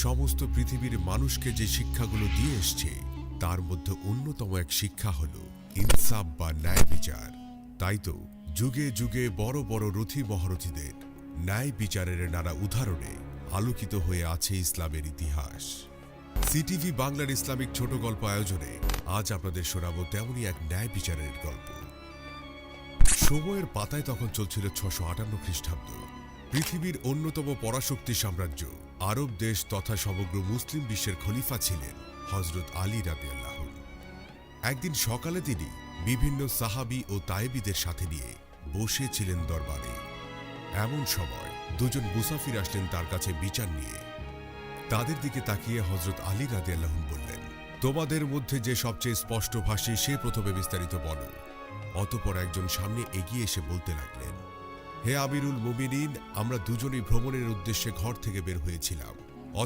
সমস্ত পৃথিবীর মানুষকে যে শিক্ষাগুলো দিয়ে এসছে তার মধ্যে অন্যতম এক শিক্ষা হল ইনসাফ বা ন্যায় বিচার। তাই তো যুগে যুগে বড় বড় রথী মহারথীদের ন্যায় বিচারের নানা উদাহরণে আলোকিত হয়ে আছে ইসলামের ইতিহাস। সিটিভি বাংলার ইসলামিক ছোট গল্প আয়োজনে আজ আপনাদের শোনাবো তেমনই এক ন্যায় বিচারের গল্প। সময়ের পাতায় তখন চলছিল 658 খ্রিস্টাব্দ। পৃথিবীর অন্যতম পরাশক্তি সাম্রাজ্য আরব দেশ তথা সমগ্র মুসলিম বিশ্বের খলিফা ছিলেন হযরত আলী রাদিয়াল্লাহু। একদিন সকালে তিনি বিভিন্ন সাহাবী ও তায়েবীদের সাথে নিয়ে বসে ছিলেন দরবারে। এমন সময় দুজন মুসাফির আসলেন তার কাছে বিচার নিয়ে। তাদের দিকে তাকিয়ে হযরত আলী রাদিয়াল্লাহু বললেন, তোমাদের মধ্যে যে সবচেয়ে স্পষ্টভাষী সে প্রথমে বিস্তারিত বলো। অতঃপর একজন সামনে এগিয়ে এসে বলতে লাগলেন, হে আমিরুল মুমিনিন, আমরা দুজনেই ভ্রমণের উদ্দেশ্যে ঘর থেকে বের হয়েছিলাম।